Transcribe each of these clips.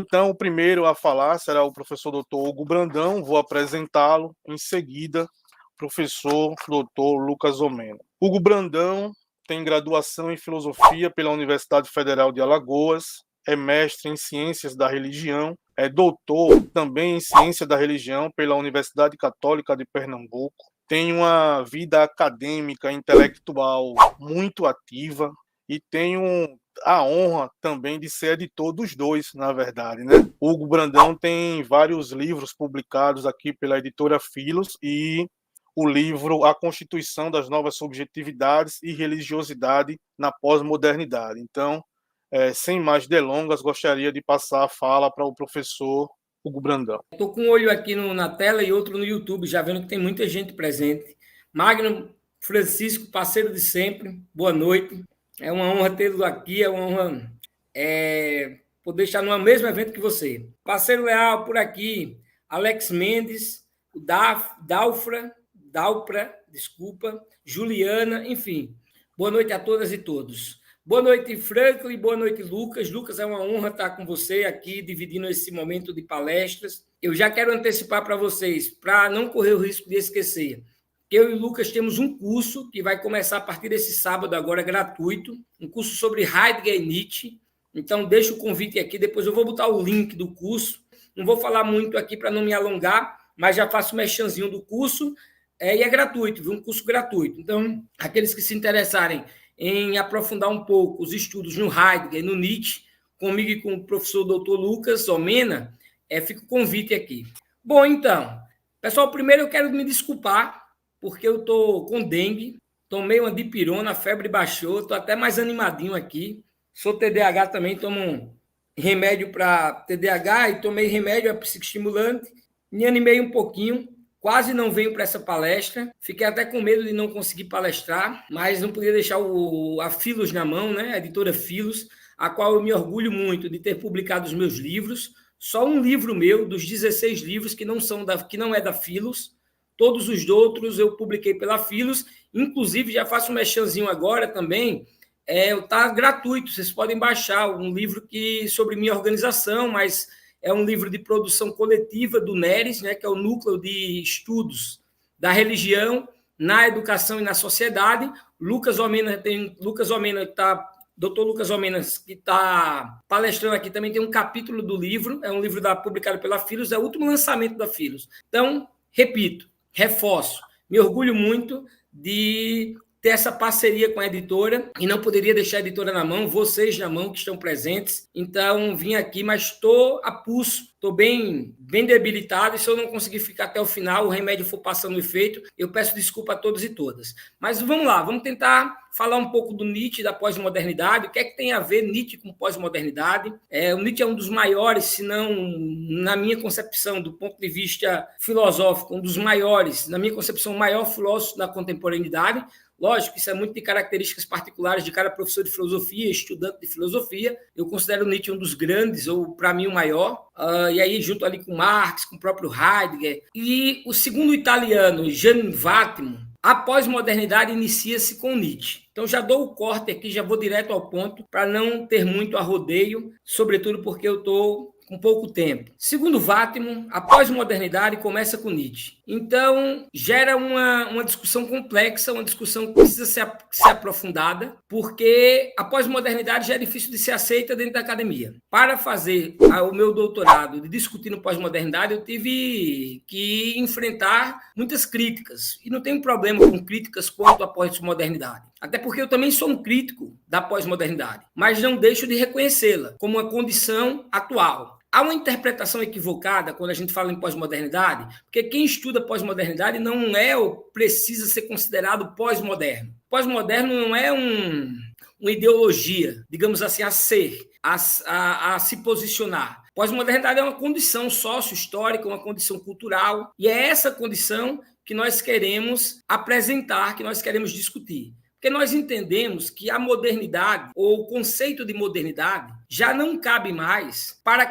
Então, o primeiro a falar será o professor doutor Hugo Brandão, vou apresentá-lo. Em seguida, professor doutor Lucas Omena. Hugo Brandão tem graduação em Filosofia pela Universidade Federal de Alagoas, é mestre em Ciências da Religião, é doutor também em Ciência da Religião pela Universidade Católica de Pernambuco, tem uma vida acadêmica e intelectual muito ativa e tem a honra também de ser editor dos dois, na verdade, né? Hugo Brandão tem vários livros publicados aqui pela editora Filos e o livro A Constituição das Novas Subjetividades e Religiosidade na Pós-Modernidade. Então, sem mais delongas, gostaria de passar a fala para o professor Hugo Brandão. Estou com um olho aqui na tela e outro no YouTube, já vendo que tem muita gente presente. Magno Francisco, parceiro de sempre, boa noite. É uma honra tê-lo aqui, é uma honra poder estar no mesmo evento que você. Parceiro leal por aqui, Alex Mendes, o Dalpra, desculpa, Juliana, enfim. Boa noite a todas e todos. Boa noite, Franklin, boa noite, Lucas. Lucas, é uma honra estar com você aqui, dividindo esse momento de palestras. Eu já quero antecipar para vocês, para não correr o risco de esquecer, que eu e o Lucas temos um curso que vai começar a partir desse sábado agora, gratuito, um curso sobre Heidegger e Nietzsche. Então, deixa o convite aqui, depois eu vou botar o link do curso. Não vou falar muito aqui para não me alongar, mas já faço o merchanzinho do curso, e é gratuito, viu? Um curso gratuito. Então, aqueles que se interessarem em aprofundar um pouco os estudos no Heidegger e no Nietzsche, comigo e com o professor Dr. Lucas Omena, fica o convite aqui. Bom, então, pessoal, primeiro eu quero me desculpar, porque eu estou com dengue, tomei uma dipirona, a febre baixou, estou até mais animadinho aqui. Sou TDAH também, tomo remédio para TDAH e tomei remédio psicoestimulante, me animei um pouquinho, quase não venho para essa palestra, fiquei até com medo de não conseguir palestrar, mas não podia deixar a Filos na mão, né? A editora Filos, a qual eu me orgulho muito de ter publicado os meus livros, só um livro meu, dos 16 livros que não é da Filos, todos os outros eu publiquei pela Filos, inclusive já faço um merchanzinho agora também, está gratuito, vocês podem baixar um livro sobre minha organização, mas é um livro de produção coletiva do NERES, né, que é o Núcleo de Estudos da Religião na Educação e na Sociedade. Lucas Omena, Dr. Lucas Omena, que está palestrando aqui, também tem um capítulo do livro, é um livro publicado pela Filos, é o último lançamento da Filos. Então, repito, reforço, me orgulho muito de ter essa parceria com a editora e não poderia deixar a editora na mão, vocês na mão que estão presentes. Então, vim aqui, mas estou a pulso, estou bem debilitado e se eu não conseguir ficar até o final, o remédio for passando o efeito, eu peço desculpa a todos e todas. Mas vamos lá, vamos tentar falar um pouco do Nietzsche, da pós-modernidade, o que é que tem a ver Nietzsche com pós-modernidade. O Nietzsche é um dos maiores, se não, na minha concepção, do ponto de vista filosófico, um dos maiores, na minha concepção, o maior filósofo da contemporaneidade. Lógico, isso é muito de características particulares de cada professor de filosofia, estudante de filosofia. Eu considero Nietzsche um dos grandes, ou para mim o maior. E aí, junto ali com Marx, com o próprio Heidegger. E o segundo italiano, Gianni Vattimo, a pós-modernidade inicia-se com Nietzsche. Então, já dou o corte aqui, já vou direto ao ponto, para não ter muito arrodeio, sobretudo porque eu estou com pouco tempo. Segundo Vattimo, a pós-modernidade começa com Nietzsche. Então, gera uma discussão complexa, uma discussão que precisa ser aprofundada, porque a pós-modernidade já é difícil de ser aceita dentro da academia. Para fazer o meu doutorado de discutir no pós-modernidade, eu tive que enfrentar muitas críticas. E não tenho problema com críticas quanto à pós-modernidade. Até porque eu também sou um crítico da pós-modernidade, mas não deixo de reconhecê-la como uma condição atual. Há uma interpretação equivocada quando a gente fala em pós-modernidade, porque quem estuda pós-modernidade não é ou precisa ser considerado pós-moderno. Pós-moderno não é uma ideologia, digamos assim, a ser, a se posicionar. Pós-modernidade é uma condição sócio-histórica, uma condição cultural, e é essa condição que nós queremos apresentar, que nós queremos discutir. Porque nós entendemos que a modernidade, ou o conceito de modernidade, já não cabe mais para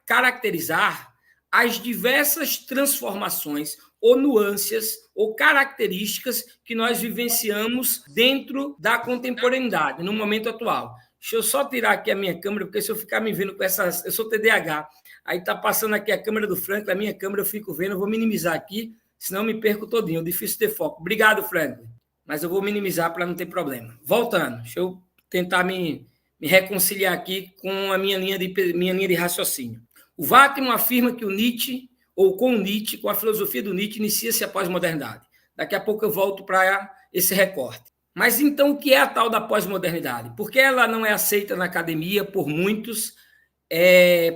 caracterizar as diversas transformações ou nuances ou características que nós vivenciamos dentro da contemporaneidade, no momento atual. Deixa eu só tirar aqui a minha câmera, porque se eu ficar me vendo com essas... Eu sou TDAH. Aí está passando aqui a câmera do Franklin, a minha câmera eu fico vendo, eu vou minimizar aqui, senão eu me perco todinho. Difícil ter foco. Obrigado, Franklin. Mas eu vou minimizar para não ter problema. Voltando, deixa eu tentar me reconciliar aqui com a minha linha de raciocínio. O Vattimo afirma que o Nietzsche, ou com o Nietzsche, com a filosofia do Nietzsche, inicia-se a pós-modernidade. Daqui a pouco eu volto para esse recorte. Mas então o que é a tal da pós-modernidade? Por que ela não é aceita na academia por muitos?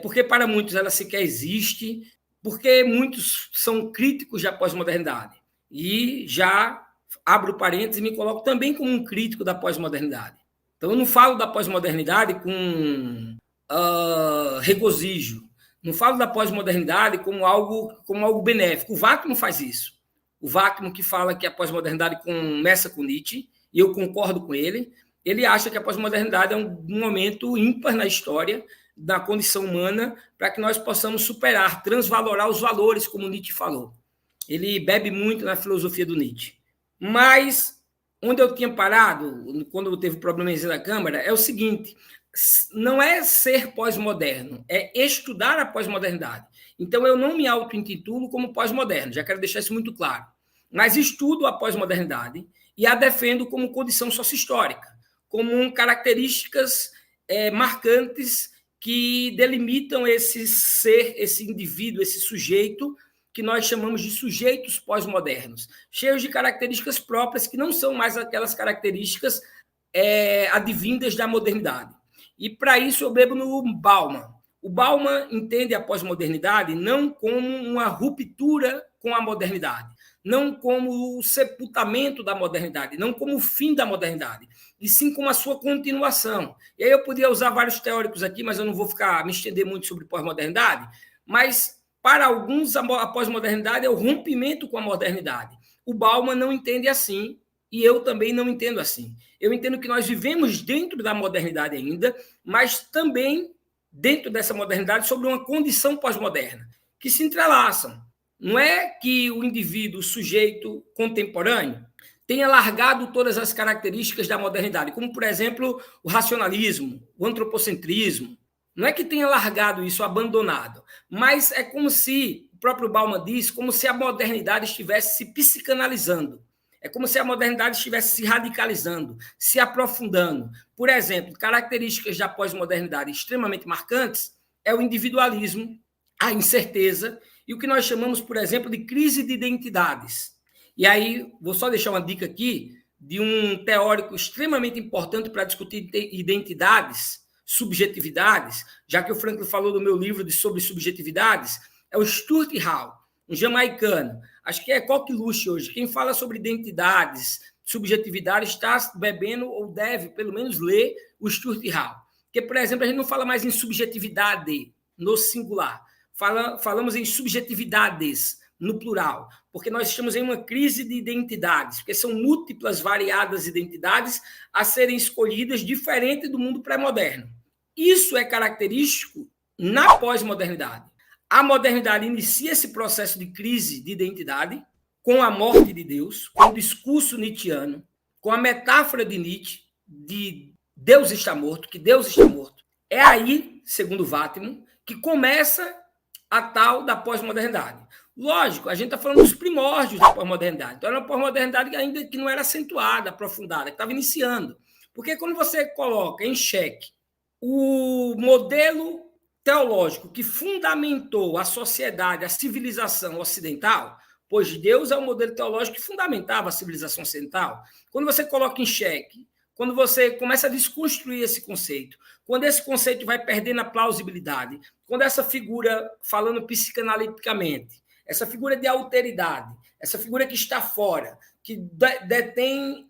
Porque para muitos ela sequer existe, porque muitos são críticos da pós-modernidade. E já abro parênteses e me coloco também como um crítico da pós-modernidade. Então eu não falo da pós-modernidade com regozijo, não falo da pós-modernidade como algo benéfico. O Vattimo faz isso. O Vattimo, que fala que a pós-modernidade começa com Nietzsche, e eu concordo com ele, ele acha que a pós-modernidade é um momento ímpar na história da condição humana para que nós possamos superar, transvalorar os valores, como Nietzsche falou. Ele bebe muito na filosofia do Nietzsche. Mas, onde eu tinha parado, quando eu teve problemas na Câmara, é o seguinte: não é ser pós-moderno, é estudar a pós-modernidade. Então, eu não me auto-intitulo como pós-moderno, já quero deixar isso muito claro. Mas estudo a pós-modernidade e a defendo como condição socio-histórica, como características marcantes que delimitam esse ser, esse indivíduo, esse sujeito, que nós chamamos de sujeitos pós-modernos, cheios de características próprias que não são mais aquelas características advindas da modernidade. E, para isso, eu bebo no Bauman. O Bauman entende a pós-modernidade não como uma ruptura com a modernidade, não como o sepultamento da modernidade, não como o fim da modernidade, e sim como a sua continuação. E aí eu podia usar vários teóricos aqui, mas eu não vou me estender muito sobre pós-modernidade, mas para alguns a pós-modernidade é o rompimento com a modernidade. O Bauman não entende assim, e eu também não entendo assim. Eu entendo que nós vivemos dentro da modernidade ainda, mas também dentro dessa modernidade sobre uma condição pós-moderna, que se entrelaçam. Não é que o indivíduo, o sujeito contemporâneo, tenha largado todas as características da modernidade, como, por exemplo, o racionalismo, o antropocentrismo. Não é que tenha largado isso, abandonado, mas é como se, o próprio Bauman diz, como se a modernidade estivesse se psicanalizando. É como se a modernidade estivesse se radicalizando, se aprofundando. Por exemplo, características da pós-modernidade extremamente marcantes é o individualismo, a incerteza e o que nós chamamos, por exemplo, de crise de identidades. E aí, vou só deixar uma dica aqui de um teórico extremamente importante para discutir identidades, subjetividades, já que o Franklin falou do meu livro sobre subjetividades, é o Stuart Hall, um jamaicano. Acho que é coqueluche hoje. Quem fala sobre identidades, subjetividades, está bebendo ou deve, pelo menos, ler o Stuart Hall. Porque, por exemplo, a gente não fala mais em subjetividade no singular. Falamos em subjetividades no plural, porque nós estamos em uma crise de identidades, porque são múltiplas, variadas identidades a serem escolhidas, diferente do mundo pré-moderno. Isso é característico na pós-modernidade. A modernidade inicia esse processo de crise de identidade com a morte de Deus, com o discurso nietzschiano, com a metáfora de Nietzsche de Deus está morto, que Deus está morto. É aí, segundo Vattimo, que começa a tal da pós-modernidade. Lógico, a gente está falando dos primórdios da pós-modernidade. Então, era uma pós-modernidade ainda que não era acentuada, aprofundada, que estava iniciando. Porque quando você coloca em xeque o modelo teológico que fundamentou a sociedade, a civilização ocidental, pois Deus é o modelo teológico que fundamentava a civilização ocidental, quando você coloca em xeque, quando você começa a desconstruir esse conceito, quando esse conceito vai perdendo a plausibilidade, quando essa figura, falando psicanaliticamente, essa figura de alteridade, essa figura que está fora, que detém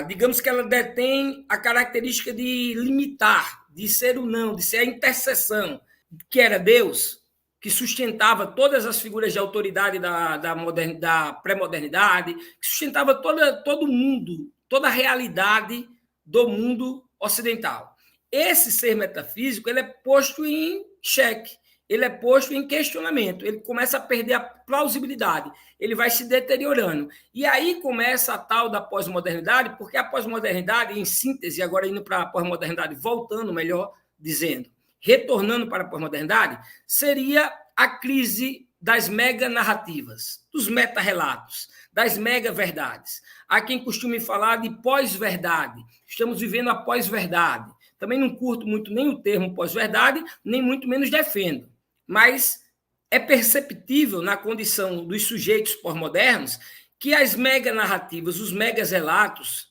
digamos que ela detém a característica de limitar, de ser o não, de ser a interseção, que era Deus, que sustentava todas as figuras de autoridade da pré-modernidade, que sustentava todo o mundo, toda a realidade do mundo ocidental. Esse ser metafísico ele é posto em xeque. ele é posto em questionamento, ele começa a perder a plausibilidade, ele vai se deteriorando. E aí começa a tal da pós-modernidade, porque a pós-modernidade, em síntese, agora indo para a pós-modernidade, voltando, melhor dizendo, retornando para a pós-modernidade, seria a crise das mega-narrativas, dos meta-relatos, das mega-verdades. Há quem costume falar de pós-verdade. Estamos vivendo a pós-verdade. Também não curto muito nem o termo pós-verdade, nem muito menos defendo. Mas é perceptível na condição dos sujeitos pós-modernos que as mega-narrativas, os mega-relatos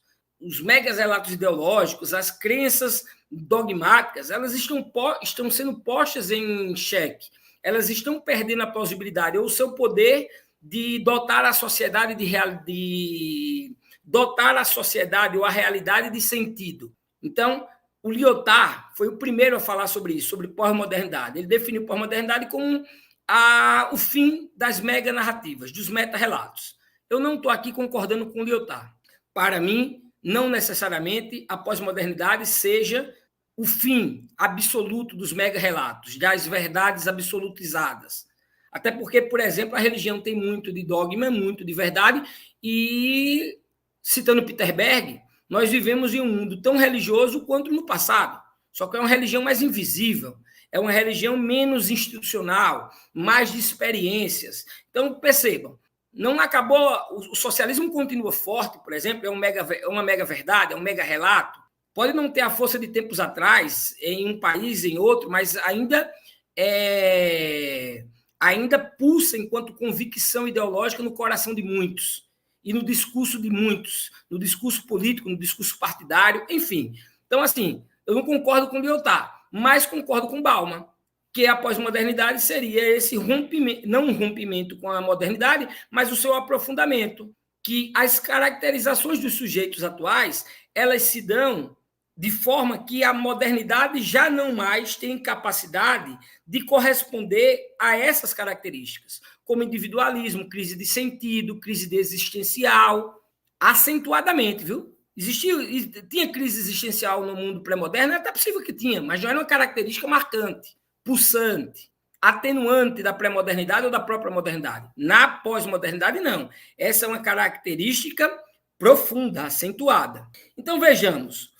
ideológicos, as crenças dogmáticas, elas estão sendo postas em xeque. Elas estão perdendo a plausibilidade ou o seu poder de dotar a sociedade dotar a sociedade ou a realidade de sentido. Então, o Lyotard foi o primeiro a falar sobre isso, sobre pós-modernidade. Ele definiu pós-modernidade como o fim das mega-narrativas, dos meta-relatos. Eu não estou aqui concordando com o Lyotard. Para mim, não necessariamente a pós-modernidade seja o fim absoluto dos mega-relatos, das verdades absolutizadas. Até porque, por exemplo, a religião tem muito de dogma, muito de verdade, e, citando Peter Berg, nós vivemos em um mundo tão religioso quanto no passado, só que é uma religião mais invisível, é uma religião menos institucional, mais de experiências. Então, percebam, não acabou, o socialismo continua forte, por exemplo, é uma mega-verdade, é um mega-relato. Pode não ter a força de tempos atrás, em um país, em outro, mas ainda pulsa enquanto convicção ideológica no coração de muitos e no discurso de muitos, no discurso político, no discurso partidário, enfim. Então, assim, eu não concordo com o Lyotard, mas concordo com Bauman, que a pós-modernidade seria esse rompimento, não um rompimento com a modernidade, mas o seu aprofundamento, que as caracterizações dos sujeitos atuais, elas se dão de forma que a modernidade já não mais tem capacidade de corresponder a essas características, como individualismo, crise de sentido, crise existencial, acentuadamente, viu? Tinha crise existencial no mundo pré-moderno, é até possível que tinha, mas não era uma característica marcante, pulsante, atenuante da pré-modernidade ou da própria modernidade. Na pós-modernidade, não. Essa é uma característica profunda, acentuada. Então, vejamos,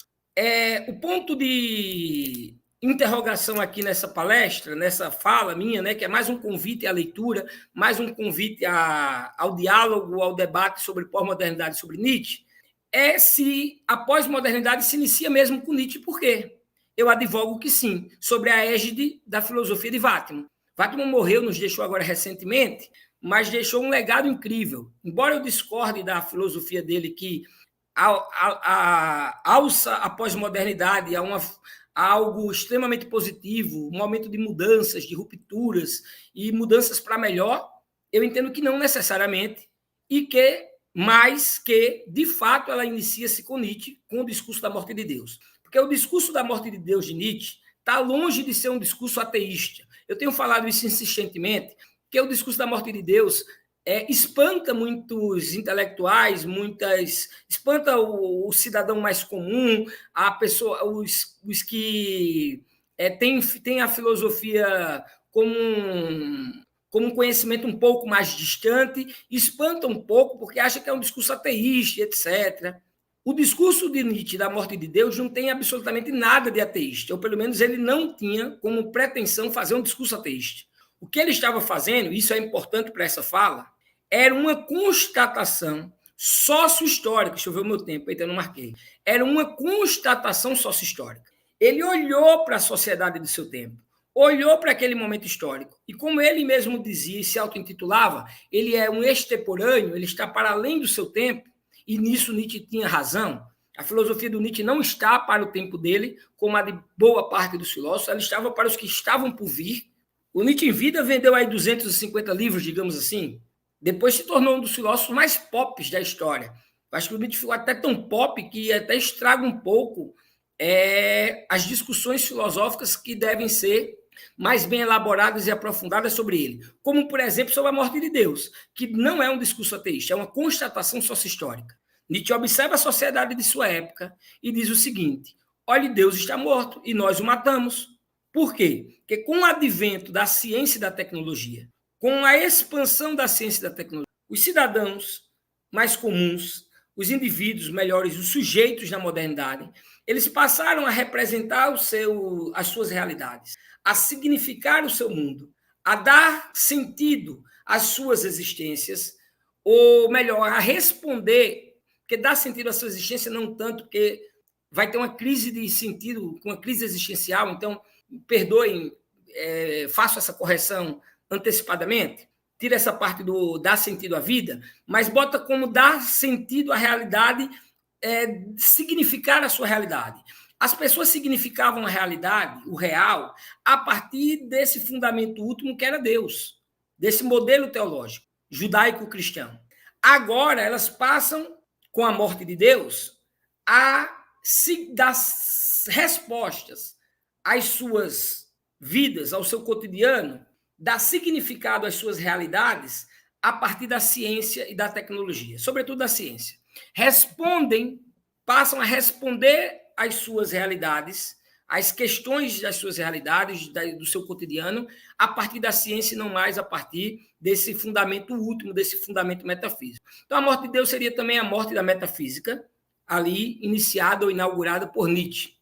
o ponto de interrogação aqui nessa palestra, nessa fala minha, né, que é mais um convite à leitura, mais um convite ao diálogo, ao debate sobre pós-modernidade, sobre Nietzsche, é se a pós-modernidade se inicia mesmo com Nietzsche. Por quê? Eu advogo que sim, sobre a égide da filosofia de Wattmann. Wattmann morreu, nos deixou agora recentemente, mas deixou um legado incrível. Embora eu discorde da filosofia dele, que alça a pós-modernidade a algo extremamente positivo, um momento de mudanças, de rupturas e mudanças para melhor, eu entendo que não necessariamente, e que mais que, de fato, ela inicia-se com Nietzsche, com o discurso da morte de Deus. Porque o discurso da morte de Deus de Nietzsche está longe de ser um discurso ateísta. Eu tenho falado isso insistentemente, que o discurso da morte de Deus espanta muitos intelectuais, espanta o cidadão mais comum, a pessoa, os que têm a filosofia como um conhecimento um pouco mais distante, espanta um pouco porque acha que é um discurso ateísta, etc. O discurso de Nietzsche da morte de Deus não tem absolutamente nada de ateísta, ou pelo menos ele não tinha como pretensão fazer um discurso ateísta. O que ele estava fazendo, isso é importante para essa fala, era uma constatação sócio-histórica. Deixa eu ver o meu tempo, ainda não marquei. Era uma constatação sócio-histórica. Ele olhou para a sociedade do seu tempo, olhou para aquele momento histórico, e como ele mesmo dizia e se auto-intitulava, ele é um extemporâneo, ele está para além do seu tempo, e nisso Nietzsche tinha razão. A filosofia do Nietzsche não está para o tempo dele, como a de boa parte dos filósofos, ela estava para os que estavam por vir. O Nietzsche, em vida, vendeu aí 250 livros, digamos assim. Depois se tornou um dos filósofos mais pop da história. Acho que o Nietzsche ficou até tão pop que até estraga um pouco as discussões filosóficas que devem ser mais bem elaboradas e aprofundadas sobre ele. Como, por exemplo, sobre a morte de Deus, que não é um discurso ateísta, é uma constatação sócio-histórica. Nietzsche observa a sociedade de sua época e diz o seguinte: olhe, Deus está morto e nós o matamos. Por quê? Porque com o advento da ciência e da tecnologia, com a expansão da ciência e da tecnologia, os cidadãos mais comuns, os indivíduos melhores, os sujeitos da modernidade, eles passaram a representar as suas realidades, a significar o seu mundo, a dar sentido às suas existências, ou melhor, a responder, porque dar sentido à sua existência não tanto, porque vai ter uma crise de sentido, uma crise existencial, então, perdoem, faço essa correção antecipadamente, tira essa parte do dar sentido à vida, mas bota como dar sentido à realidade, significar a sua realidade. As pessoas significavam a realidade, o real, a partir desse fundamento último que era Deus, desse modelo teológico, judaico-cristão. Agora, elas passam, com a morte de Deus, a dar respostas às suas vidas, ao seu cotidiano, dar significado às suas realidades a partir da ciência e da tecnologia, sobretudo da ciência. Passam a responder às suas realidades, às questões das suas realidades, do seu cotidiano, a partir da ciência e não mais a partir desse fundamento último, desse fundamento metafísico. Então, a morte de Deus seria também a morte da metafísica, ali iniciada ou inaugurada por Nietzsche.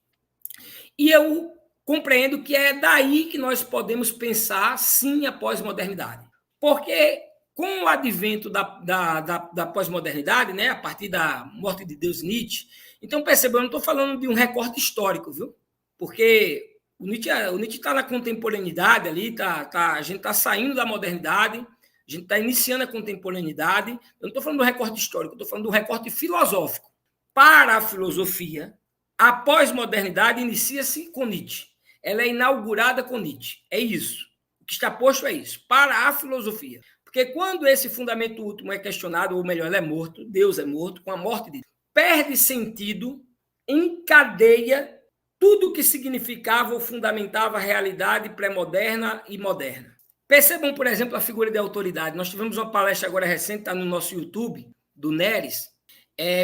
E eu compreendo que é daí que nós podemos pensar, sim, a pós-modernidade. Porque com o advento da pós-modernidade, né, a partir da morte de Deus Nietzsche, então percebam, eu não estou falando de um recorte histórico, viu? Porque o Nietzsche está na contemporaneidade ali, a gente está saindo da modernidade, a gente está iniciando a contemporaneidade. Eu não estou falando do recorte histórico, eu estou falando do recorte filosófico. Para a filosofia, a pós-modernidade inicia-se com Nietzsche. Ela é inaugurada com Nietzsche. É isso. O que está posto é isso. Para a filosofia. Porque quando esse fundamento último é questionado, ou melhor, ele é morto, Deus é morto, com a morte de Deus, perde sentido, encadeia tudo o que significava ou fundamentava a realidade pré-moderna e moderna. Percebam, por exemplo, a figura de autoridade. Nós tivemos uma palestra agora recente, está no nosso YouTube, do Neres,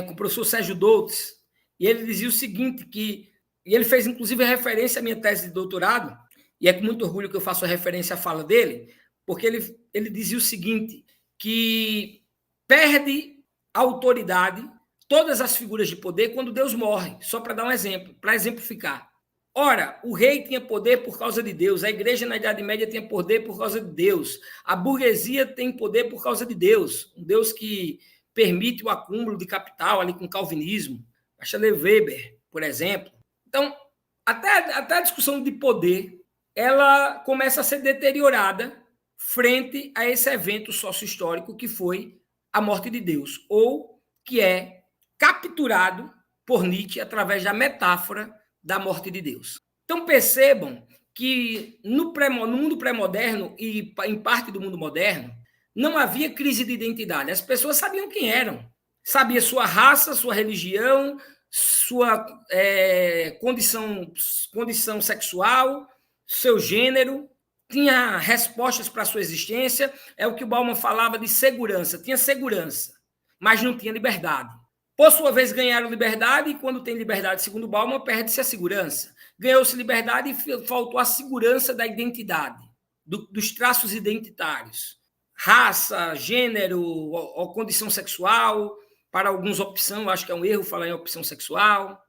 com o professor Sérgio Doutes, e ele dizia o seguinte, e ele fez inclusive referência à minha tese de doutorado, e é com muito orgulho que eu faço a referência à fala dele, porque ele dizia o seguinte, que perde a autoridade todas as figuras de poder quando Deus morre, só para dar um exemplo, para exemplificar. Ora, o rei tinha poder por causa de Deus, a igreja na Idade Média tinha poder por causa de Deus, a burguesia tem poder por causa de Deus, um Deus que permite o acúmulo de capital ali com o calvinismo, Bachelet Weber, por exemplo. Então, até a discussão de poder, ela começa a ser deteriorada frente a esse evento sócio-histórico que foi a morte de Deus, ou que é capturado por Nietzsche através da metáfora da morte de Deus. Então, percebam que no mundo pré-moderno e em parte do mundo moderno, não havia crise de identidade. As pessoas sabiam quem eram. Sabia sua raça, sua religião, sua condição sexual, seu gênero, tinha respostas para a sua existência. É o que o Bauman falava de segurança. Tinha segurança, mas não tinha liberdade. Por sua vez, ganharam liberdade, e quando tem liberdade, segundo Bauman, perde-se a segurança. Ganhou-se liberdade e faltou a segurança da identidade, dos traços identitários. Raça, gênero, ou condição sexual, para alguns opção, acho que é um erro falar em opção sexual.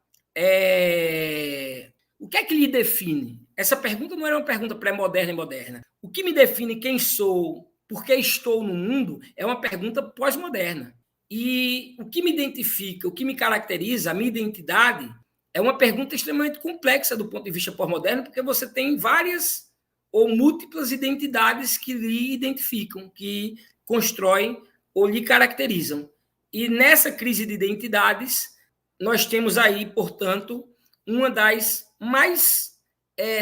O que é que lhe define? Essa pergunta não era uma pergunta pré-moderna e moderna. O que me define quem sou, por que estou no mundo, é uma pergunta pós-moderna. E o que me identifica, o que me caracteriza, a minha identidade, é uma pergunta extremamente complexa do ponto de vista pós-moderno, porque você tem várias ou múltiplas identidades que lhe identificam, que constroem ou lhe caracterizam. E nessa crise de identidades, nós temos aí, portanto, uma das mais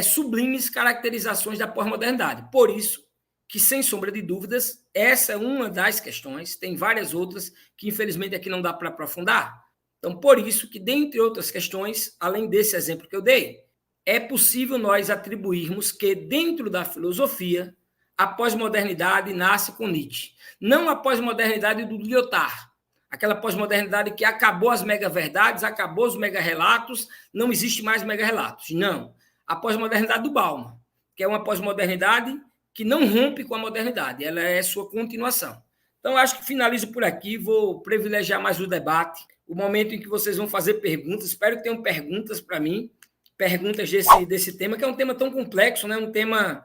sublimes caracterizações da pós-modernidade. Por isso que, sem sombra de dúvidas, essa é uma das questões, tem várias outras que, infelizmente, aqui não dá para aprofundar. Então, por isso que, dentre outras questões, além desse exemplo que eu dei, é possível nós atribuirmos que, dentro da filosofia, a pós-modernidade nasce com Nietzsche. Não a pós-modernidade do Lyotard, aquela pós-modernidade que acabou as mega-verdades, acabou os mega-relatos, não existe mais mega-relatos. Não. a pós-modernidade do Bauman, que é uma pós-modernidade que não rompe com a modernidade, ela é sua continuação. Então, acho que finalizo por aqui, vou privilegiar mais o debate, o momento em que vocês vão fazer perguntas, espero que tenham perguntas para mim, perguntas desse tema, que é um tema tão complexo, né? Um tema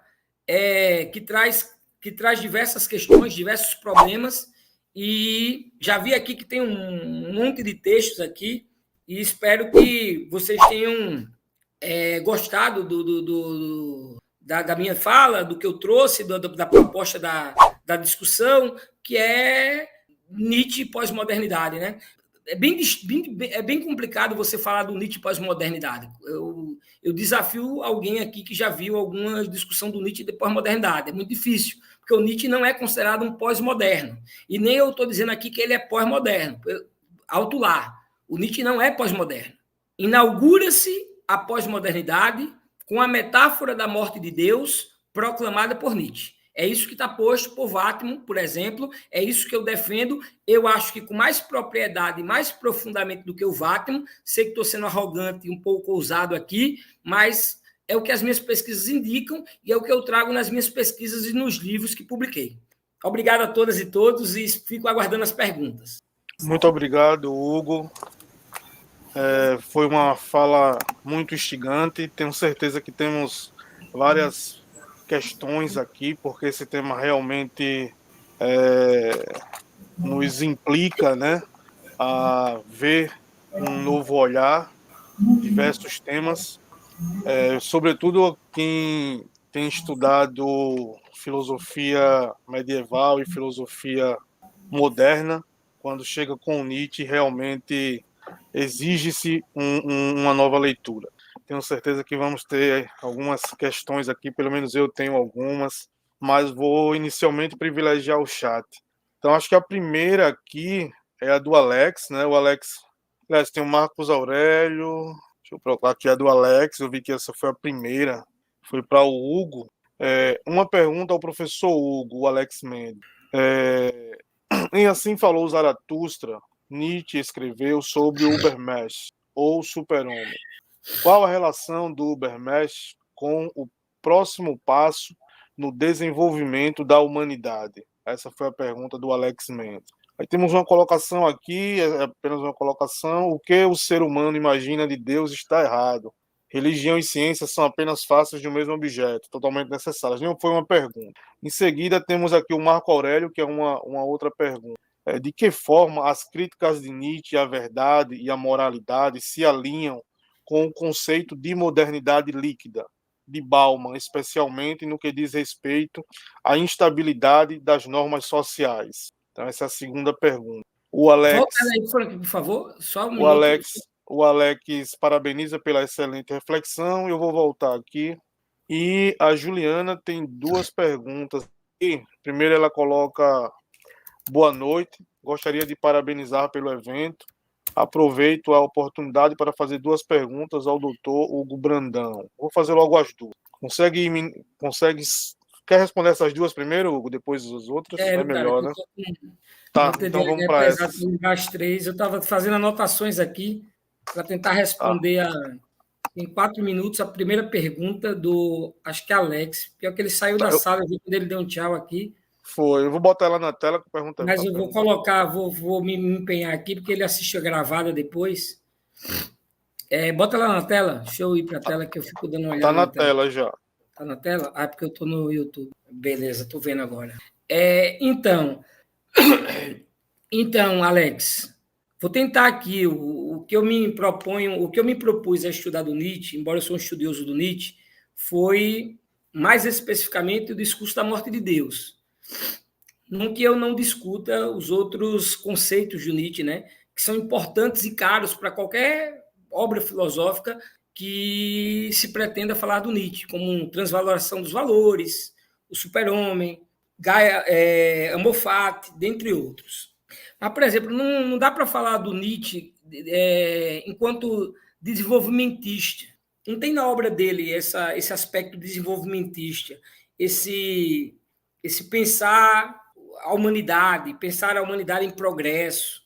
que traz diversas questões, diversos problemas, e já vi aqui que tem um monte de textos aqui, e espero que vocês tenham gostado da minha fala, do que eu trouxe, da proposta da discussão, que é Nietzsche e pós-modernidade, né? É bem complicado você falar do Nietzsche pós-modernidade. Eu desafio alguém aqui que já viu alguma discussão do Nietzsche de pós-modernidade. É muito difícil, porque o Nietzsche não é considerado um pós-moderno. E nem eu estou dizendo aqui que ele é pós-moderno. Alto lá. O Nietzsche não é pós-moderno. Inaugura-se a pós-modernidade com a metáfora da morte de Deus proclamada por Nietzsche. É isso que está posto por Vátimo, por exemplo, é isso que eu defendo. Eu acho que com mais propriedade, mais profundamente do que o Vátimo, sei que estou sendo arrogante e um pouco ousado aqui, mas é o que as minhas pesquisas indicam e é o que eu trago nas minhas pesquisas e nos livros que publiquei. Obrigado a todas e todos e fico aguardando as perguntas. Muito obrigado, Hugo. Foi uma fala muito instigante. Tenho certeza que temos várias questões aqui, porque esse tema realmente nos implica, né, a ver um novo olhar, diversos temas, sobretudo quem tem estudado filosofia medieval e filosofia moderna, quando chega com Nietzsche, realmente exige-se uma nova leitura. Tenho certeza que vamos ter algumas questões aqui, pelo menos eu tenho algumas, mas vou inicialmente privilegiar o chat. Então, acho que a primeira aqui é a do Alex, né? O Alex, aliás, tem o Marcos Aurélio, deixa eu procurar aqui a do Alex, eu vi que essa foi a primeira, foi para o Hugo. Uma pergunta ao professor Hugo, o Alex Mendes. Em Assim Falou Zaratustra, Nietzsche escreveu sobre o Ubermensch, ou super-homem. Qual a relação do Ubermensch com o próximo passo no desenvolvimento da humanidade? Essa foi a pergunta do Alex Mendes. Aí temos uma colocação aqui, apenas uma colocação. O que o ser humano imagina de Deus está errado. Religião e ciência são apenas faces de um mesmo objeto, totalmente necessárias. Não foi uma pergunta. Em seguida, temos aqui o Marco Aurélio, que é uma outra pergunta. De que forma as críticas de Nietzsche à verdade e à moralidade se alinham com o conceito de modernidade líquida, de Bauman, especialmente no que diz respeito à instabilidade das normas sociais? Então, essa é a segunda pergunta. O Alex... Volta aí, Frank, por favor. Só um o minuto. O Alex parabeniza pela excelente reflexão. Eu vou voltar aqui. E a Juliana tem duas perguntas. Primeiro, ela coloca: boa noite, gostaria de parabenizar pelo evento. Aproveito a oportunidade para fazer duas perguntas ao doutor Hugo Brandão. Vou fazer logo as duas. Quer responder essas duas primeiro, Hugo? Depois as outras? É melhor, cara, né? Tá, então vamos para essas. As três. Eu estava fazendo anotações aqui para tentar responder em 4 minutos a primeira pergunta do, acho que é Alex, pior que ele saiu da sala, eu vi quando ele deu um tchau aqui. Foi, eu vou botar ela na tela com a pergunta. Mas eu vou colocar, vou me empenhar aqui, porque ele assiste a gravada depois. Bota lá na tela, deixa eu ir para a tela que eu fico dando uma olhada. Tá na tela já. Tá na tela? Ah, porque eu estou no YouTube. Beleza, estou vendo agora. Então, Alex, vou tentar aqui o que eu me proponho, o que eu me propus a estudar do Nietzsche, embora eu sou um estudioso do Nietzsche, foi mais especificamente o discurso da morte de Deus. Não que eu não discuta os outros conceitos de Nietzsche, né, que são importantes e caros para qualquer obra filosófica que se pretenda falar do Nietzsche, como transvaloração dos valores, o super-homem, Amor Fati, dentre outros. Mas, por exemplo, não dá para falar do Nietzsche enquanto desenvolvimentista. Não tem na obra dele esse aspecto desenvolvimentista, esse pensar a humanidade em progresso,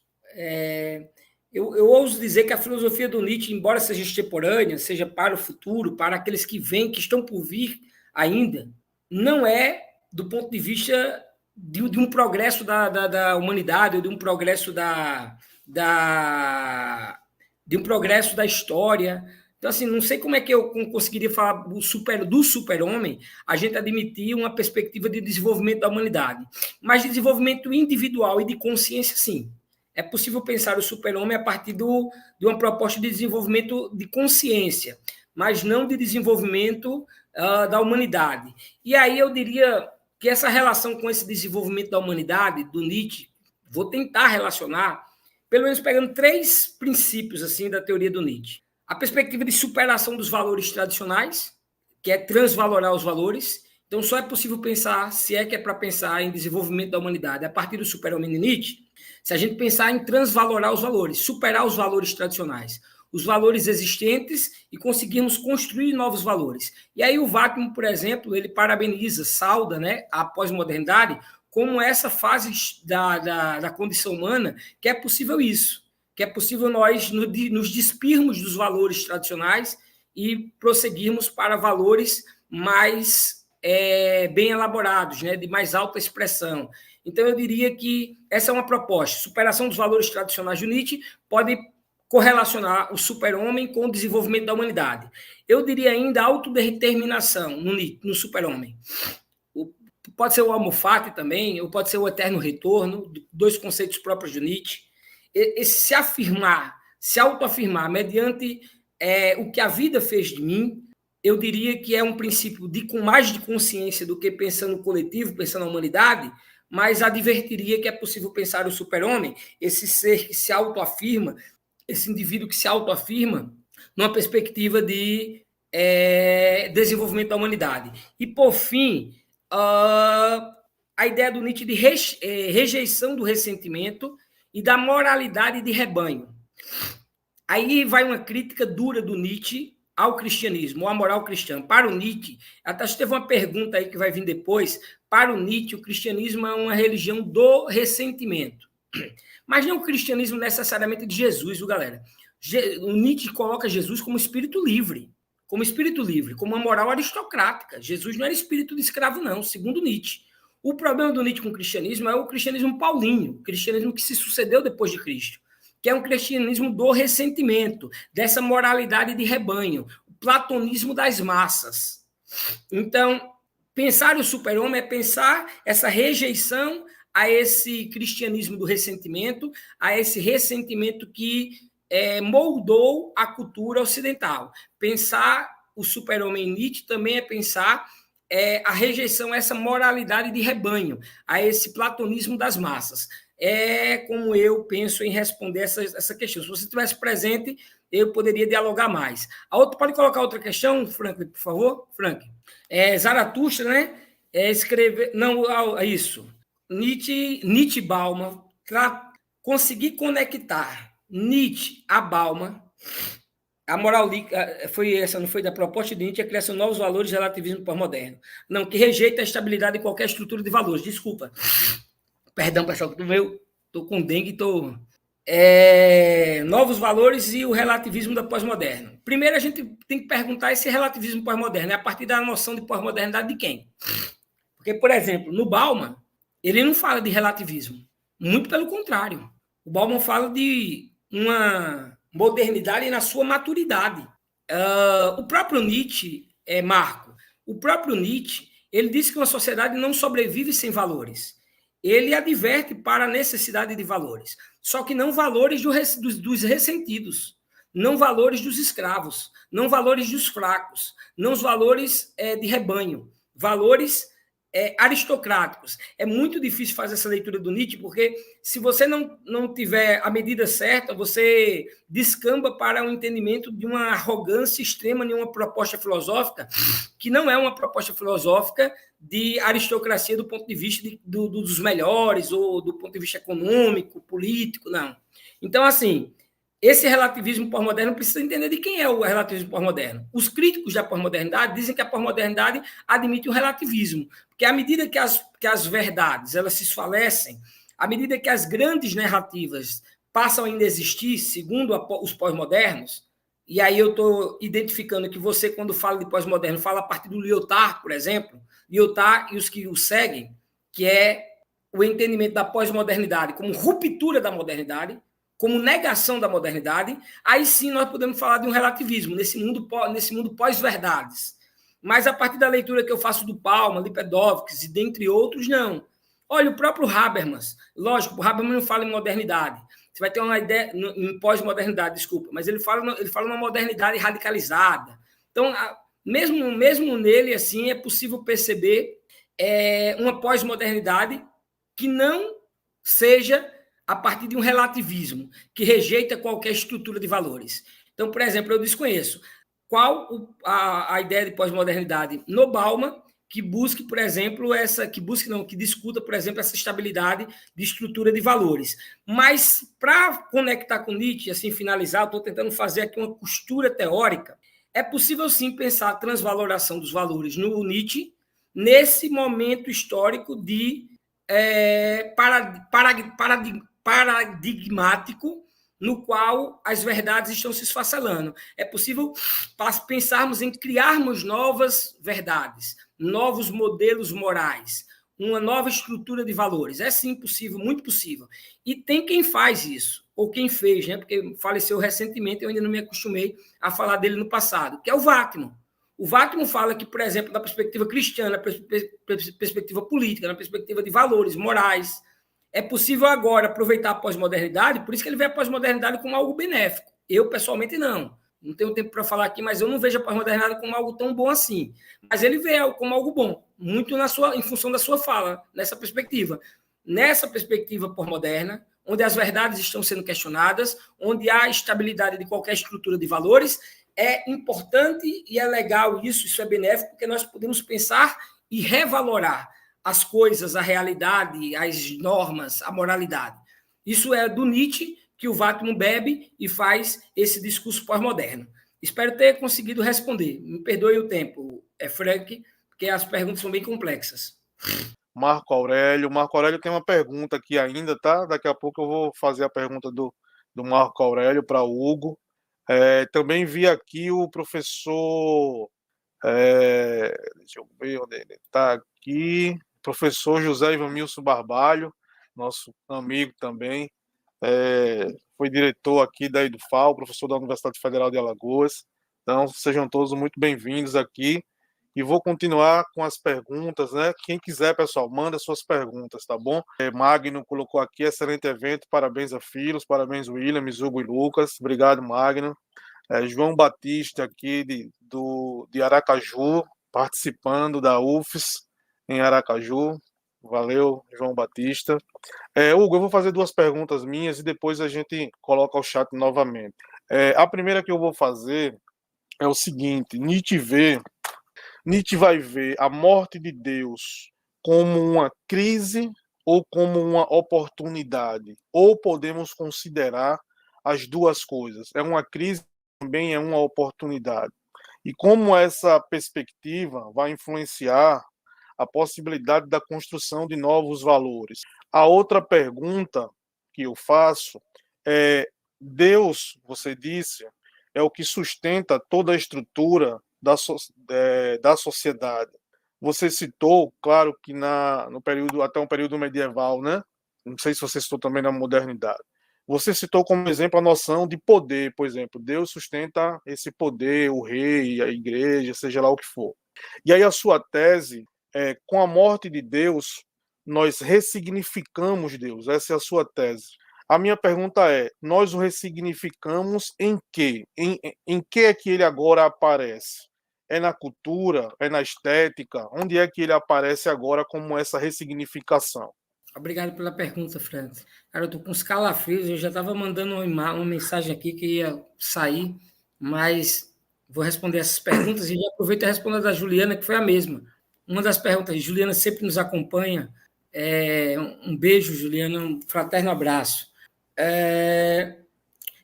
eu ouso dizer que a filosofia do Nietzsche, embora seja extemporânea, seja para o futuro, para aqueles que vêm, que estão por vir ainda, não é do ponto de vista de um progresso da humanidade, ou de um progresso de um progresso da história. Então, assim, não sei como é que eu conseguiria falar do super-homem, a gente admitir uma perspectiva de desenvolvimento da humanidade. Mas de desenvolvimento individual e de consciência, sim. É possível pensar o super-homem a partir de uma proposta de desenvolvimento de consciência, mas não de desenvolvimento da humanidade. E aí eu diria que essa relação com esse desenvolvimento da humanidade, do Nietzsche, vou tentar relacionar, pelo menos pegando 3 princípios assim da teoria do Nietzsche. A perspectiva de superação dos valores tradicionais, que é transvalorar os valores. Então, só é possível pensar, se é que é para pensar em desenvolvimento da humanidade, a partir do super-homem de Nietzsche, se a gente pensar em transvalorar os valores, superar os valores tradicionais, os valores existentes e conseguirmos construir novos valores. E aí o Vacuum, por exemplo, ele parabeniza, sauda, né, a pós-modernidade como essa fase da condição humana que é possível isso, que é possível nós nos despirmos dos valores tradicionais e prosseguirmos para valores mais bem elaborados, né, de mais alta expressão. Então, eu diria que essa é uma proposta. Superação dos valores tradicionais do Nietzsche pode correlacionar o super-homem com o desenvolvimento da humanidade. Eu diria ainda autodeterminação no super-homem. Pode ser o Homo Fati também, ou pode ser o eterno retorno, 2 conceitos próprios de Nietzsche. Esse se afirmar, se autoafirmar mediante o que a vida fez de mim, eu diria que é um princípio com mais de consciência do que pensando no coletivo, pensando na humanidade, mas advertiria que é possível pensar o super-homem, esse ser que se autoafirma, esse indivíduo que se autoafirma, numa perspectiva de desenvolvimento da humanidade. E, por fim, a ideia do Nietzsche de rejeição do ressentimento e da moralidade de rebanho. Aí vai uma crítica dura do Nietzsche ao cristianismo, à moral cristã. Para o Nietzsche, até teve uma pergunta aí que vai vir depois, para o Nietzsche, o cristianismo é uma religião do ressentimento. Mas não o cristianismo necessariamente de Jesus, viu, galera? O Nietzsche coloca Jesus como espírito livre, como uma moral aristocrática. Jesus não era espírito de escravo, não, segundo Nietzsche. O problema do Nietzsche com o cristianismo é o cristianismo paulino, o cristianismo que se sucedeu depois de Cristo, que é um cristianismo do ressentimento, dessa moralidade de rebanho, o platonismo das massas. Então, pensar o super-homem é pensar essa rejeição a esse cristianismo do ressentimento, a esse ressentimento que moldou a cultura ocidental. Pensar o super-homem Nietzsche também é pensar a rejeição a essa moralidade de rebanho, a esse platonismo das massas. É como eu penso em responder essa questão. Se você estivesse presente, eu poderia dialogar mais. Pode colocar outra questão, Franklin, por favor? Franklin. Zaratustra, né? Escrever... Não, isso. Nietzsche Bauman, conseguir conectar Nietzsche a Bauman, a moral foi essa, não foi da proposta de Nietzsche, a criação de novos valores e relativismo pós-moderno. Não, que rejeita a estabilidade de qualquer estrutura de valores. Desculpa. Perdão, pessoal, estou com dengue, novos valores e o relativismo da pós-moderno. Primeiro, a gente tem que perguntar esse relativismo pós-moderno, a partir da noção de pós-modernidade de quem? Porque, por exemplo, no Bauman, ele não fala de relativismo. Muito pelo contrário. O Bauman fala de uma modernidade na sua maturidade. O próprio Nietzsche, Marco, ele disse que uma sociedade não sobrevive sem valores. Ele adverte para a necessidade de valores, só que não valores dos ressentidos, não valores dos escravos, não valores dos fracos, não os valores de rebanho, valores aristocráticos. É muito difícil fazer essa leitura do Nietzsche, porque se você não tiver a medida certa, você descamba para um entendimento de uma arrogância extrema em uma proposta filosófica, que não é uma proposta filosófica de aristocracia do ponto de vista dos melhores, ou do ponto de vista econômico, político, não. Então, assim, esse relativismo pós-moderno precisa entender de quem é o relativismo pós-moderno. Os críticos da pós-modernidade dizem que a pós-modernidade admite o relativismo, porque à medida que as verdades elas se esfalecem, à medida que as grandes narrativas passam ainda a existir, segundo os pós-modernos, e aí eu estou identificando que você, quando fala de pós-moderno, fala a partir do Lyotard, por exemplo, Lyotard e os que o seguem, que é o entendimento da pós-modernidade como ruptura da modernidade, como negação da modernidade, aí sim nós podemos falar de um relativismo, nesse mundo pós-verdades. Mas a partir da leitura que eu faço do Palma, Lipedovskis e dentre outros, não. Olha, o próprio Habermas, lógico, o Habermas não fala em modernidade, você vai ter uma ideia, em pós-modernidade, desculpa, mas ele fala uma modernidade radicalizada. Então, mesmo nele, assim, é possível perceber uma pós-modernidade que não seja a partir de um relativismo, que rejeita qualquer estrutura de valores. Então, por exemplo, eu desconheço qual a ideia de pós-modernidade no Bauman, que busque, por exemplo, que discuta, por exemplo, essa estabilidade de estrutura de valores. Mas, para conectar com Nietzsche, assim, finalizar, eu estou tentando fazer aqui uma costura teórica, é possível, sim, pensar a transvaloração dos valores no Nietzsche, nesse momento histórico de paradigmático no qual as verdades estão se esfacelando. É possível pensarmos em criarmos novas verdades, novos modelos morais, uma nova estrutura de valores. É sim possível, muito possível. E tem quem faz isso, ou quem fez, né? Porque faleceu recentemente, eu ainda não me acostumei a falar dele no passado, que é o Vattimo. O Vattimo fala que, por exemplo, da perspectiva cristã, na perspectiva política, na perspectiva de valores morais, é possível agora aproveitar a pós-modernidade, por isso que ele vê a pós-modernidade como algo benéfico. Eu, pessoalmente, não. Não tenho tempo para falar aqui, mas eu não vejo a pós-modernidade como algo tão bom assim. Mas ele vê como algo bom, muito em função da sua fala, nessa perspectiva. Nessa perspectiva pós-moderna, onde as verdades estão sendo questionadas, onde há estabilidade de qualquer estrutura de valores, é importante e é legal isso é benéfico, porque nós podemos pensar e revalorar as coisas, a realidade, as normas, a moralidade. Isso é do Nietzsche que o Vattimo bebe e faz esse discurso pós-moderno. Espero ter conseguido responder. Me perdoe o tempo, Frank, porque as perguntas são bem complexas. Marco Aurélio tem uma pergunta aqui ainda, tá? Daqui a pouco eu vou fazer a pergunta do Marco Aurélio para o Hugo. Também vi aqui o professor, deixa eu ver onde ele está aqui, professor José Ivanilson Barbalho, nosso amigo também, foi diretor aqui da EduFal, professor da Universidade Federal de Alagoas. Então, sejam todos muito bem-vindos aqui. E vou continuar com as perguntas, né? Quem quiser, pessoal, manda suas perguntas, tá bom? Magno colocou aqui, excelente evento, parabéns a Filos, parabéns William, Hugo e Lucas, obrigado, Magno. João Batista aqui de Aracaju, participando da UFES em Aracaju, valeu, João Batista. Hugo, eu vou fazer duas perguntas minhas e depois a gente coloca o chat novamente. A primeira que eu vou fazer é o seguinte, Nietzsche vai ver a morte de Deus como uma crise ou como uma oportunidade? Ou podemos considerar as duas coisas? É uma crise, também é uma oportunidade. E como essa perspectiva vai influenciar a possibilidade da construção de novos valores? A outra pergunta que eu faço é: Deus, você disse, é o que sustenta toda a estrutura da sociedade. Você citou, claro que no período, até um período medieval, né? Não sei se você citou também na modernidade. Você citou como exemplo a noção de poder, por exemplo. Deus sustenta esse poder, o rei, a igreja, seja lá o que for. E aí a sua tese é: com a morte de Deus, nós ressignificamos Deus. Essa é a sua tese. A minha pergunta é: nós o ressignificamos em quê? Em que é que ele agora aparece? É na cultura? É na estética? Onde é que ele aparece agora como essa ressignificação? Obrigado pela pergunta, Frank. Cara, eu estou com uns calafrios, eu já estava mandando uma mensagem aqui que ia sair, mas vou responder essas perguntas e já aproveito e respondo da Juliana, que foi a mesma. Uma das perguntas, Juliana sempre nos acompanha. Um beijo, Juliana, um fraterno abraço.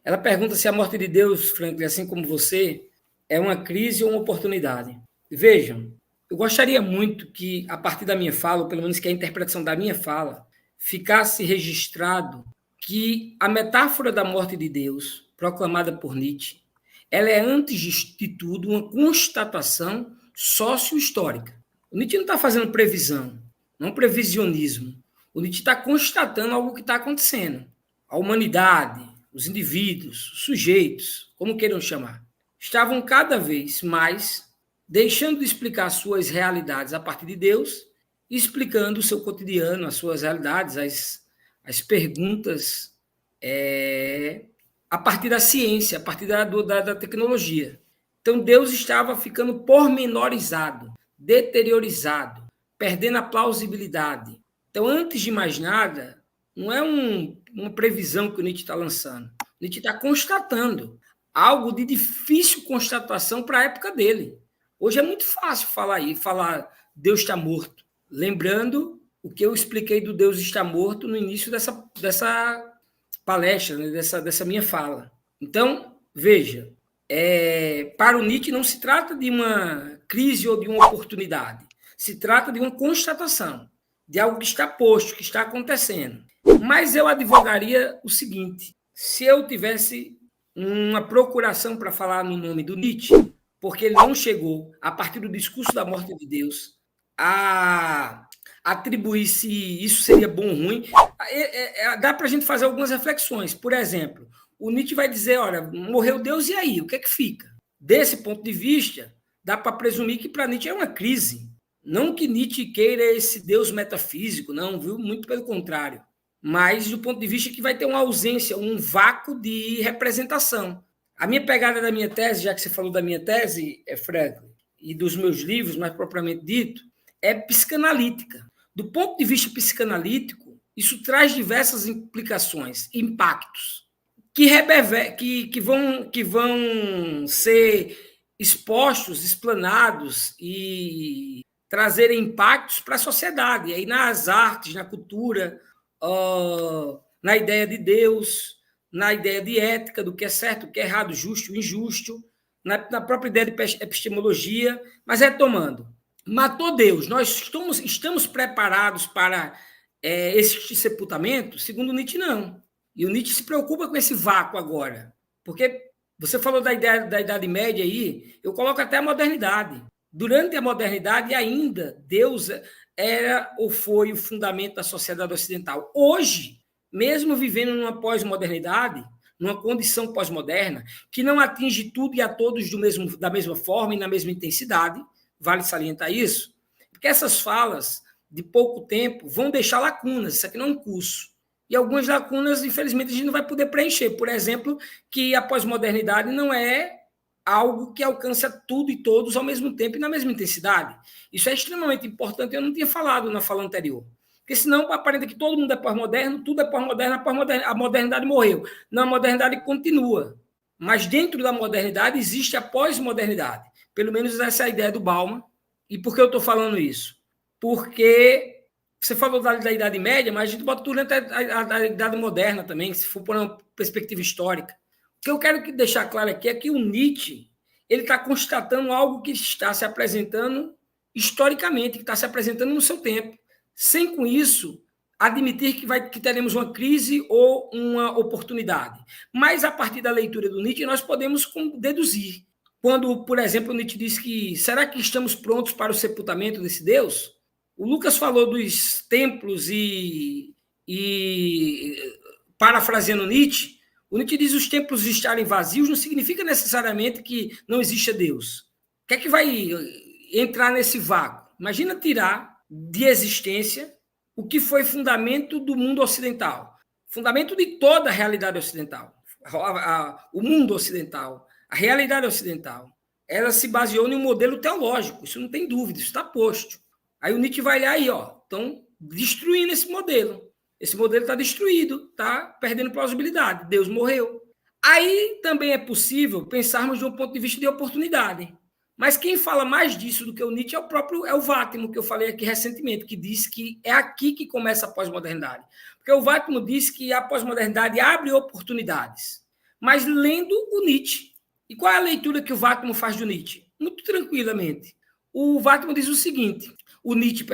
Ela pergunta se a morte de Deus, Frank, assim como você, é uma crise ou uma oportunidade. Vejam, eu gostaria muito que, a partir da minha fala, ou pelo menos que a interpretação da minha fala, ficasse registrado que a metáfora da morte de Deus, proclamada por Nietzsche, ela é, antes de tudo, uma constatação sócio-histórica. O Nietzsche não está fazendo previsão, não previsionismo. O Nietzsche está constatando algo que está acontecendo. A humanidade, os indivíduos, os sujeitos, como queiram chamar, estavam cada vez mais deixando de explicar suas realidades a partir de Deus e explicando o seu cotidiano, as suas realidades, as perguntas a partir da ciência, a partir da tecnologia. Então, Deus estava ficando pormenorizado, deteriorizado, perdendo a plausibilidade. Então, antes de mais nada, não é uma previsão que o Nietzsche está lançando. O Nietzsche está constatando algo de difícil constatação para a época dele. Hoje é muito fácil falar Deus está morto. Lembrando o que eu expliquei do Deus está morto no início dessa palestra, né, dessa minha fala. Então, veja, para o Nietzsche não se trata de uma crise ou de uma oportunidade. Se trata de uma constatação, de algo que está posto, que está acontecendo. Mas eu advogaria o seguinte: se eu tivesse uma procuração para falar no nome do Nietzsche, porque ele não chegou, a partir do discurso da morte de Deus, a atribuir se isso seria bom ou ruim, dá para a gente fazer algumas reflexões. Por exemplo, o Nietzsche vai dizer, olha, morreu Deus, e aí? O que é que fica? Desse ponto de vista, dá para presumir que para Nietzsche é uma crise. Não que Nietzsche queira esse Deus metafísico, não, viu? Muito pelo contrário. Mas do ponto de vista que vai ter uma ausência, um vácuo de representação. A minha pegada da minha tese, já que você falou da minha tese, Franklin, e dos meus livros, mais propriamente dito, é psicanalítica. Do ponto de vista psicanalítico, isso traz diversas implicações, impactos, que vão ser expostos, explanados e trazerem impactos para a sociedade, aí nas artes, na cultura, na ideia de Deus, na ideia de ética, do que é certo, o que é errado, justo, injusto, na própria ideia de epistemologia. Mas retomando, matou Deus, nós estamos preparados para esse sepultamento? Segundo Nietzsche, não. E o Nietzsche se preocupa com esse vácuo agora, porque você falou da ideia da Idade Média aí, eu coloco até a modernidade. Durante a modernidade, ainda, Deus era ou foi o fundamento da sociedade ocidental. Hoje, mesmo vivendo numa pós-modernidade, numa condição pós-moderna, que não atinge tudo e a todos da mesma forma e na mesma intensidade, vale salientar isso, porque essas falas de pouco tempo vão deixar lacunas, isso aqui não é um curso. E algumas lacunas, infelizmente, a gente não vai poder preencher. Por exemplo, que a pós-modernidade não é algo que alcança tudo e todos ao mesmo tempo e na mesma intensidade. Isso é extremamente importante, eu não tinha falado na fala anterior. Porque senão aparenta que todo mundo é pós-moderno, tudo é pós-moderno, a modernidade morreu. Não, a modernidade continua. Mas dentro da modernidade existe a pós-modernidade. Pelo menos essa é a ideia do Bauman. E por que eu estou falando isso? Porque você falou da Idade Média, mas a gente bota tudo dentro da Idade Moderna também, se for por uma perspectiva histórica. O que eu quero deixar claro aqui é que o Nietzsche ele está constatando algo que está se apresentando historicamente, que está se apresentando no seu tempo, sem com isso admitir que teremos uma crise ou uma oportunidade. Mas a partir da leitura do Nietzsche nós podemos deduzir. Quando, por exemplo, o Nietzsche diz que será que estamos prontos para o sepultamento desse Deus? O Lucas falou dos templos e parafraseando Nietzsche, o Nietzsche diz que os templos estarem vazios não significa necessariamente que não exista Deus. O que é que vai entrar nesse vácuo? Imagina tirar de existência o que foi fundamento do mundo ocidental, fundamento de toda a realidade ocidental, o mundo ocidental, a realidade ocidental. Ela se baseou em um modelo teológico, isso não tem dúvida, isso está posto. Aí o Nietzsche vai lá aí, estão destruindo esse modelo. Esse modelo está destruído, está perdendo plausibilidade. Deus morreu. Aí também é possível pensarmos de um ponto de vista de oportunidade. Mas quem fala mais disso do que o Nietzsche é o Vátimo, que eu falei aqui recentemente, que diz que é aqui que começa a pós-modernidade. Porque o Vátimo diz que a pós-modernidade abre oportunidades. Mas lendo o Nietzsche. E qual é a leitura que o Vátimo faz do Nietzsche? Muito tranquilamente. O Vátimo diz o seguinte... O Nietzsche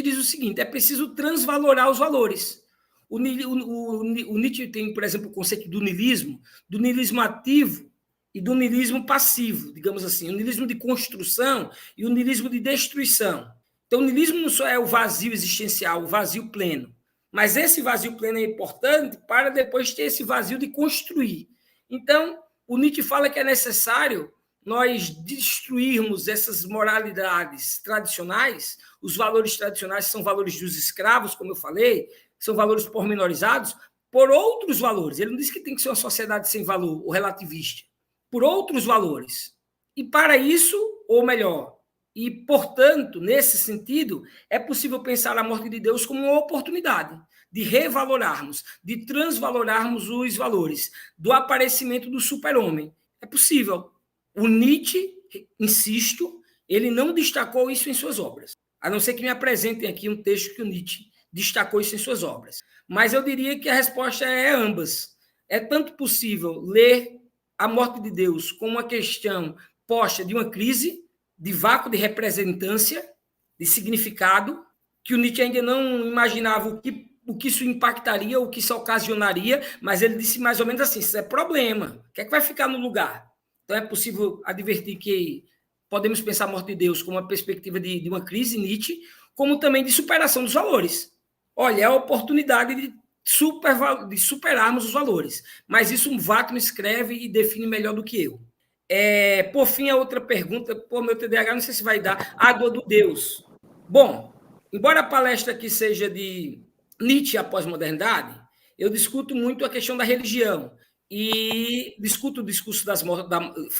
diz o seguinte, é preciso transvalorar os valores. O Nietzsche tem, por exemplo, o conceito do niilismo ativo e do niilismo passivo, digamos assim, o niilismo de construção e o niilismo de destruição. Então, o niilismo não só é o vazio existencial, o vazio pleno, mas esse vazio pleno é importante para depois ter esse vazio de construir. Então, o Nietzsche fala que é necessário nós destruirmos essas moralidades tradicionais, os valores tradicionais são valores dos escravos, como eu falei, são valores pormenorizados, por outros valores. Ele não diz que tem que ser uma sociedade sem valor, ou relativista, por outros valores. E para isso, ou melhor, e portanto, nesse sentido, é possível pensar a morte de Deus como uma oportunidade de revalorarmos, de transvalorarmos os valores, do aparecimento do super-homem. É possível. O Nietzsche, insisto, ele não destacou isso em suas obras, a não ser que me apresentem aqui um texto que o Nietzsche destacou isso em suas obras. Mas eu diria que a resposta é ambas. É tanto possível ler a morte de Deus como uma questão posta de uma crise, de vácuo de representância, de significado, que o Nietzsche ainda não imaginava o que isso impactaria, o que isso ocasionaria, mas ele disse mais ou menos assim, isso é problema, o que é que vai ficar no lugar? Então é possível advertir que podemos pensar a morte de Deus como uma perspectiva de uma crise, Nietzsche, como também de superação dos valores. Olha, é a oportunidade de superarmos os valores, mas isso um Wagner escreve e define melhor do que eu. Por fim, a outra pergunta, meu TDAH, não sei se vai dar, a dor do Deus. Bom, embora a palestra aqui seja de Nietzsche e a pós-modernidade, eu discuto muito a questão da religião e discuto o discurso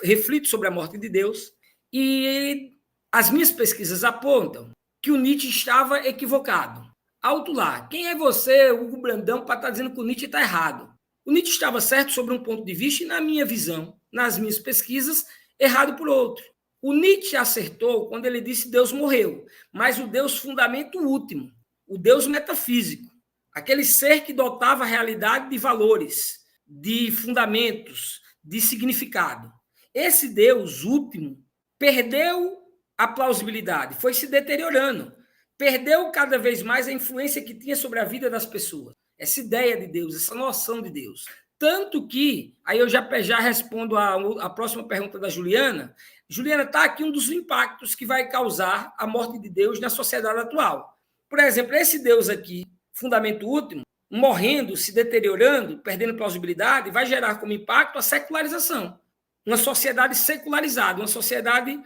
reflito sobre a morte de Deus, e as minhas pesquisas apontam que o Nietzsche estava equivocado. Alto lá, quem é você, Hugo Brandão, para estar dizendo que o Nietzsche está errado? O Nietzsche estava certo sobre um ponto de vista e, na minha visão, nas minhas pesquisas, errado por outro. O Nietzsche acertou quando ele disse Deus morreu, mas o Deus fundamento último, o Deus metafísico, aquele ser que dotava a realidade de valores, de fundamentos, de significado. Esse Deus último perdeu a plausibilidade, foi se deteriorando, perdeu cada vez mais a influência que tinha sobre a vida das pessoas. Essa ideia de Deus, essa noção de Deus. Tanto que, aí eu já respondo a próxima pergunta da Juliana. Juliana, está aqui um dos impactos que vai causar a morte de Deus na sociedade atual. Por exemplo, esse Deus aqui, fundamento último, morrendo, se deteriorando, perdendo plausibilidade, vai gerar como impacto a secularização. Uma sociedade secularizada, uma sociedade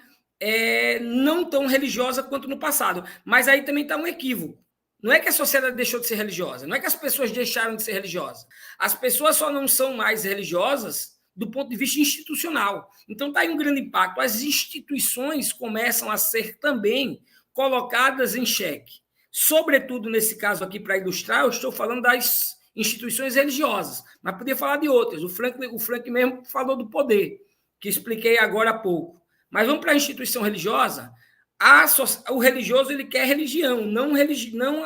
não tão religiosa quanto no passado. Mas aí também está um equívoco. Não é que a sociedade deixou de ser religiosa, não é que as pessoas deixaram de ser religiosas. As pessoas só não são mais religiosas do ponto de vista institucional. Então está aí um grande impacto. As instituições começam a ser também colocadas em xeque. Sobretudo, nesse caso aqui, para ilustrar, eu estou falando das instituições religiosas, mas podia falar de outras. O Frank mesmo falou do poder, que expliquei agora há pouco. Mas vamos para a instituição religiosa. O religioso ele quer religião, não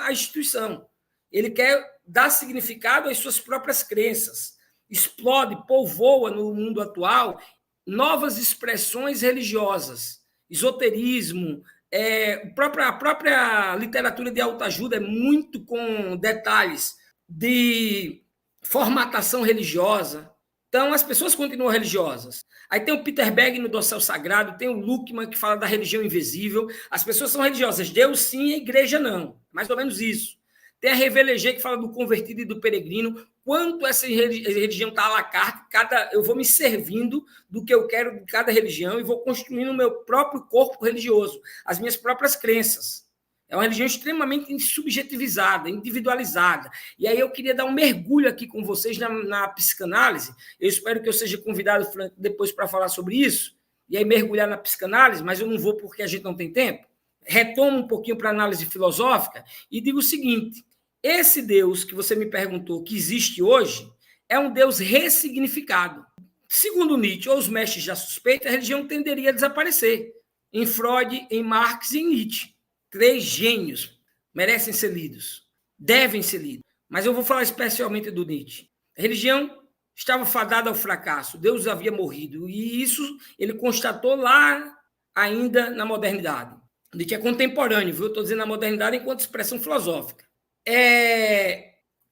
a instituição. Ele quer dar significado às suas próprias crenças. Explode, povoa no mundo atual novas expressões religiosas, esoterismo, a própria literatura de autoajuda é muito com detalhes de formatação religiosa. Então, as pessoas continuam religiosas. Aí tem o Peter Berg no Dossel Sagrado, tem o Luckmann que fala da religião invisível. As pessoas são religiosas, Deus sim, a igreja não. Mais ou menos isso. Tem a Revelegê que fala do convertido e do peregrino. Quanto essa religião está à la carte, eu vou me servindo do que eu quero de cada religião e vou construindo o meu próprio corpo religioso, as minhas próprias crenças. É uma religião extremamente subjetivizada, individualizada. E aí eu queria dar um mergulho aqui com vocês na psicanálise. Eu espero que eu seja convidado, Frank, depois para falar sobre isso, e aí mergulhar na psicanálise, mas eu não vou porque a gente não tem tempo. Retomo um pouquinho para a análise filosófica e digo o seguinte: esse Deus que você me perguntou, que existe hoje, é um Deus ressignificado. Segundo Nietzsche, ou os mestres já suspeitam, a religião tenderia a desaparecer. Em Freud, em Marx e em Nietzsche. 3 gênios merecem ser lidos, devem ser lidos. Mas eu vou falar especialmente do Nietzsche. A religião estava fadada ao fracasso, Deus havia morrido, e isso ele constatou lá ainda na modernidade. Nietzsche é contemporâneo, viu? Estou dizendo a modernidade enquanto expressão filosófica.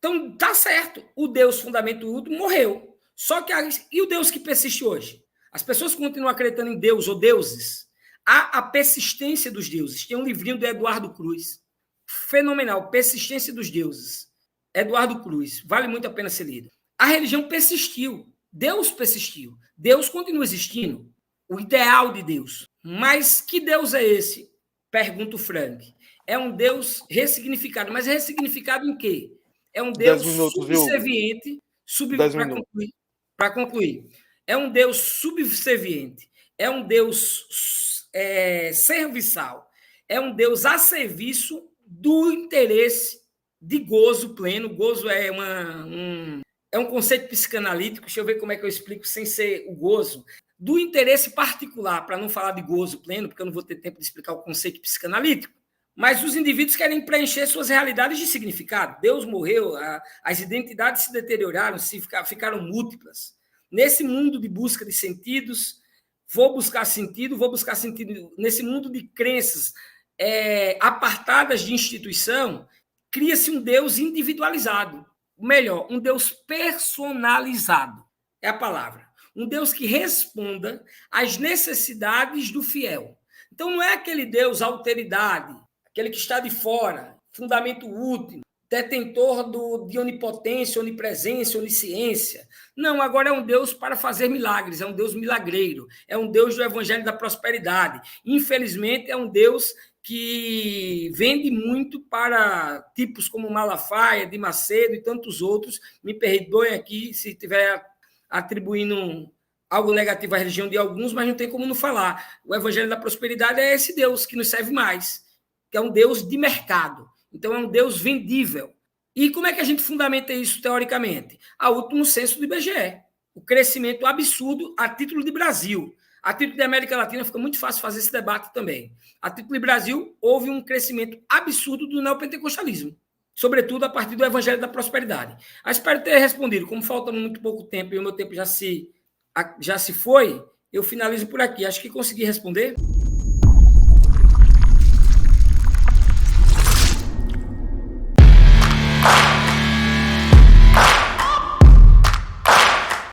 Então, tá certo. O Deus fundamento último morreu. Só que e o Deus que persiste hoje? As pessoas continuam acreditando em Deus ou deuses. Há a persistência dos deuses. Tem um livrinho do Eduardo Cruz. Fenomenal. Persistência dos deuses. Eduardo Cruz. Vale muito a pena ser lido. A religião persistiu. Deus persistiu. Deus continua existindo. O ideal de Deus. Mas que Deus é esse? Pergunta o Frank. É um Deus ressignificado. Mas ressignificado em quê? É um Deus subserviente. Para concluir. É um Deus subserviente. É um Deus serviçal. É um Deus a serviço do interesse de gozo pleno. Gozo é um conceito psicanalítico. Deixa eu ver como é que eu explico sem ser o gozo. Do interesse particular, para não falar de gozo pleno, porque eu não vou ter tempo de explicar o conceito psicanalítico, mas os indivíduos querem preencher suas realidades de significado. Deus morreu, as identidades se deterioraram, ficaram múltiplas. Nesse mundo de busca de sentidos, vou buscar sentido nesse mundo de crenças apartadas de instituição, cria-se um Deus individualizado. Melhor, um Deus personalizado. É a palavra. Um Deus que responda às necessidades do fiel. Então, não é aquele Deus alteridade, aquele que está de fora, fundamento último, detentor de onipotência, onipresença, onisciência. Não, agora é um Deus para fazer milagres, é um Deus milagreiro, é um Deus do evangelho da prosperidade. Infelizmente, é um Deus que vende muito para tipos como Malafaia, de Macedo e tantos outros. Me perdoem aqui se estiver atribuindo algo negativo à religião de alguns, mas não tem como não falar. O evangelho da prosperidade é esse Deus que nos serve mais, que é um Deus de mercado. Então, é um Deus vendível. E como é que a gente fundamenta isso teoricamente? A último censo do IBGE. O crescimento absurdo a título de Brasil. A título de América Latina fica muito fácil fazer esse debate também. A título de Brasil, houve um crescimento absurdo do neopentecostalismo, sobretudo a partir do evangelho da prosperidade. Espero ter respondido. Como falta muito pouco tempo e o meu tempo já se foi, eu finalizo por aqui. Acho que consegui responder.